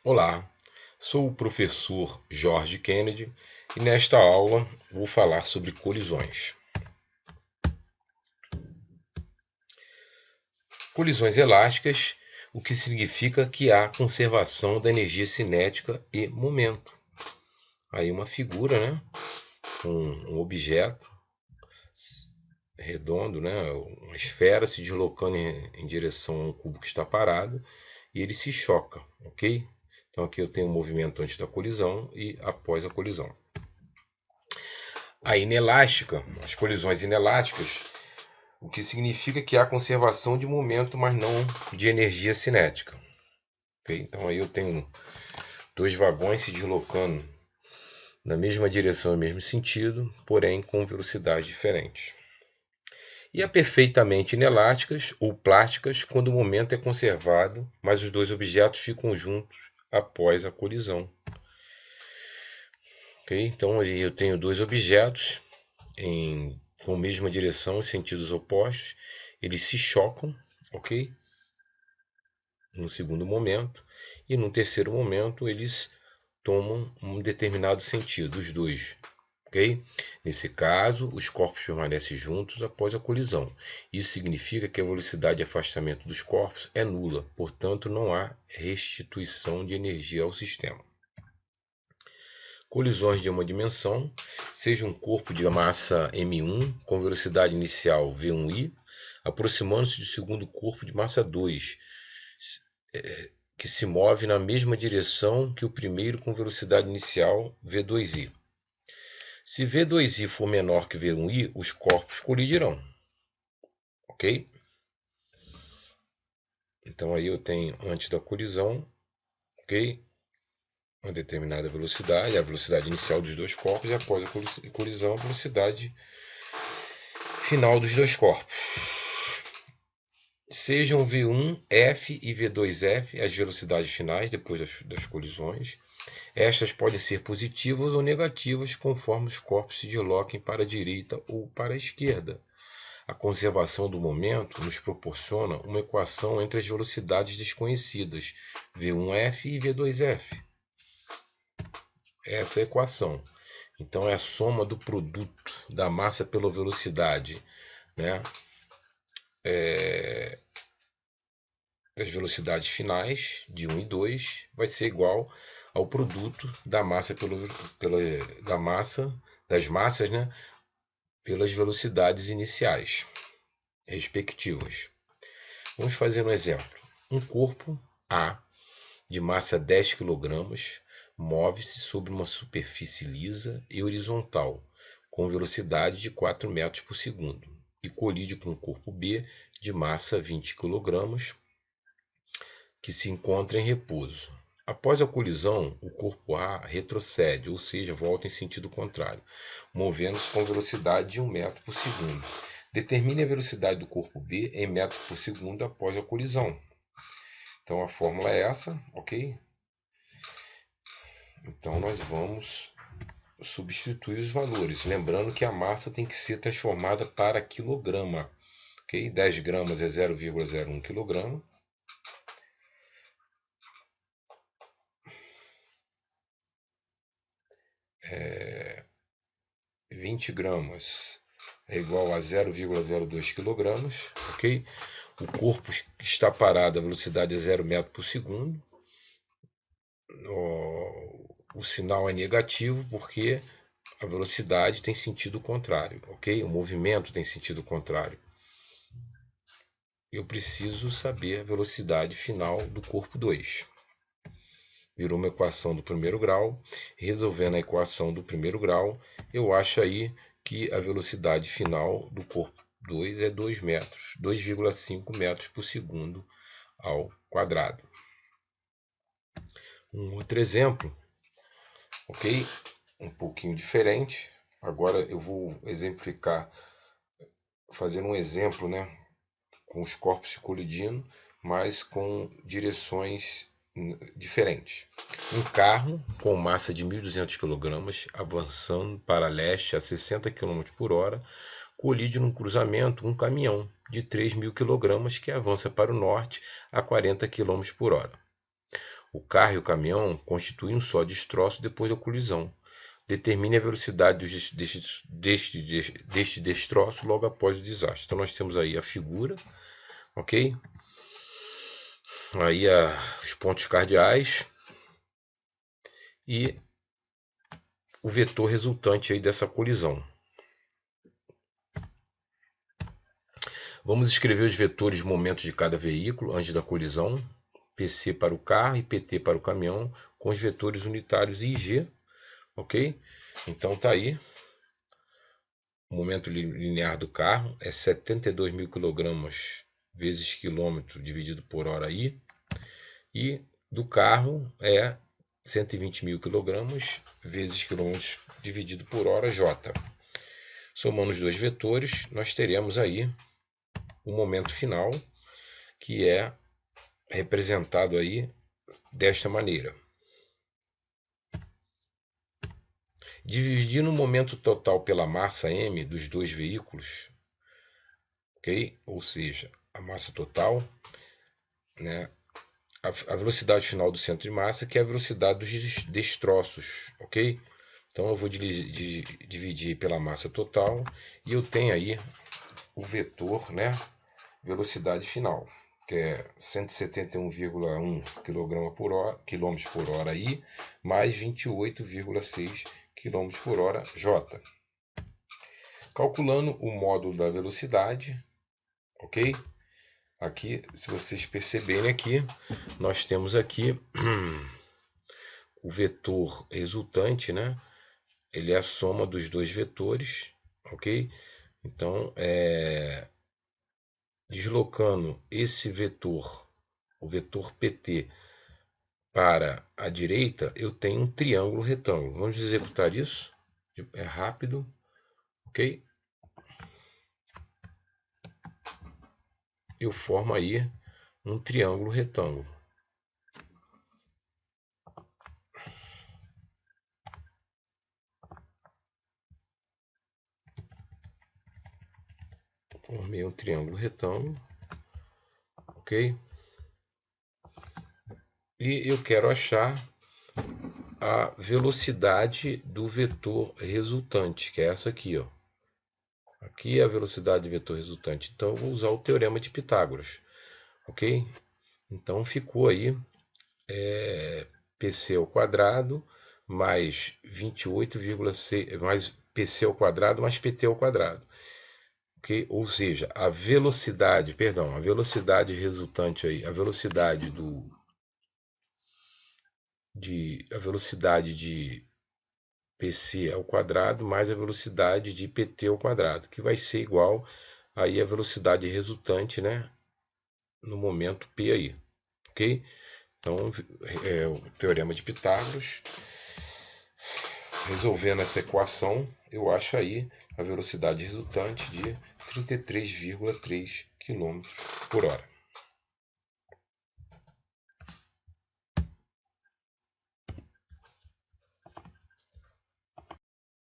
Olá, sou o professor Jorge Kennedy e nesta aula vou falar sobre colisões. Colisões elásticas, o que significa que há conservação da energia cinética e momento. Aí uma figura, né, com um objeto redondo, né, uma esfera se deslocando em direção a um cubo que está parado e ele se choca, ok? Então aqui eu tenho o movimento antes da colisão e após a colisão. A inelástica, as colisões inelásticas, o que significa que há conservação de momento, mas não de energia cinética. Okay? Então aí eu tenho dois vagões se deslocando na mesma direção e mesmo sentido, porém com velocidades diferentes. E há perfeitamente inelásticas ou plásticas quando o momento é conservado, mas os dois objetos ficam juntos após a colisão. Okay? Então aí eu tenho dois objetos com a mesma direção em sentidos opostos, eles se chocam, ok? No segundo momento, e no terceiro momento eles tomam um determinado sentido, os dois, ok? Nesse caso, os corpos permanecem juntos após a colisão. Isso significa que a velocidade de afastamento dos corpos é nula, portanto não há restituição de energia ao sistema. Colisões de uma dimensão, seja um corpo de massa m1 com velocidade inicial v1i, aproximando-se do segundo corpo de massa 2, que se move na mesma direção que o primeiro com velocidade inicial v2i. Se v2i for menor que v1i, os corpos colidirão. Ok? Então aí eu tenho antes da colisão, ok? Uma determinada velocidade, a velocidade inicial dos dois corpos, e após a colisão, a velocidade final dos dois corpos. Sejam V1F e V2F as velocidades finais depois das colisões. Estas podem ser positivas ou negativas conforme os corpos se desloquem para a direita ou para a esquerda. A conservação do momento nos proporciona uma equação entre as velocidades desconhecidas, V1F e V2F. Essa é a equação. Então é a soma do produto da massa pela velocidade, né? As velocidades finais de 1 e 2 vai ser igual ao produto da massa das massas, né? Pelas velocidades iniciais respectivas. Vamos fazer um exemplo. Um corpo A de massa 10 kg move-se sobre uma superfície lisa e horizontal com velocidade de 4 metros por segundo e colide com o corpo B de massa 20 kg que se encontra em repouso. Após a colisão, o corpo A retrocede, ou seja, volta em sentido contrário, movendo-se com velocidade de 1 metro por segundo. Determine a velocidade do corpo B em metros por segundo após a colisão. Então a fórmula é essa, ok? Então nós vamos substituir os valores, lembrando que a massa tem que ser transformada para quilograma, ok? 10 gramas é 0,01 kg. 20 gramas é igual a 0,02 kg, ok? O corpo está parado, a velocidade é 0 metro por segundo. O sinal é negativo porque a velocidade tem sentido contrário, ok? O movimento tem sentido contrário. Eu preciso saber a velocidade final do corpo 2. Virou uma equação do primeiro grau. Resolvendo a equação do primeiro grau, eu acho aí que a velocidade final do corpo 2 é 2 metros, 2,5 metros por segundo ao quadrado. Um outro exemplo, ok? Um pouquinho diferente. Agora eu vou exemplificar, fazendo um exemplo, né? Com os corpos se colidindo, mas com direções diferentes. Um carro com massa de 1.200 kg avançando para leste a 60 km por hora colide num cruzamento um caminhão de 3.000 kg que avança para o norte a 40 km por hora. O carro e o caminhão constituem um só destroço depois da colisão. Determine a velocidade deste destroço logo após o desastre. Então nós temos aí a figura, ok? Aí os pontos cardeais e o vetor resultante aí dessa colisão. Vamos escrever os vetores de momentos de cada veículo antes da colisão. PC para o carro e PT para o caminhão, com os vetores unitários I e G, ok? Então tá aí. O momento linear do carro é 72.000 kg vezes quilômetro dividido por hora I. E do carro é 120.000 kg vezes quilômetros dividido por hora J. Somando os dois vetores, nós teremos aí o momento final, que é representado aí desta maneira. Dividindo o momento total pela massa m dos dois veículos, ok? Ou seja, a massa total, né? A velocidade final do centro de massa, que é a velocidade dos destroços, ok? Então eu vou dividir pela massa total e eu tenho aí o vetor, né? Velocidade final, que é 171,1 km por hora I, mais 28,6 km por hora J. Calculando o módulo da velocidade, ok? Aqui, se vocês perceberem aqui, nós temos aqui o vetor resultante, né? Ele é a soma dos dois vetores, ok? Então, deslocando esse vetor, o vetor PT, para a direita, eu tenho um triângulo retângulo. Vamos executar isso. É rápido, ok? Eu formo aí um triângulo retângulo. Formei um triângulo retângulo, ok? E eu quero achar a velocidade do vetor resultante, que é essa aqui, ó. Aqui é a velocidade do vetor resultante. Então eu vou usar o teorema de Pitágoras, ok? Então ficou aí PC ao quadrado mais 28,6 mais PC ao quadrado mais PT ao quadrado. Okay? Ou seja, a velocidade resultante aí, a velocidade de PC ao quadrado mais a velocidade de PT ao quadrado, que vai ser igual aí a velocidade resultante, né, no momento P aí, ok? Então, o teorema de Pitágoras, resolvendo essa equação, eu acho aí a velocidade resultante de 33,3 km por hora.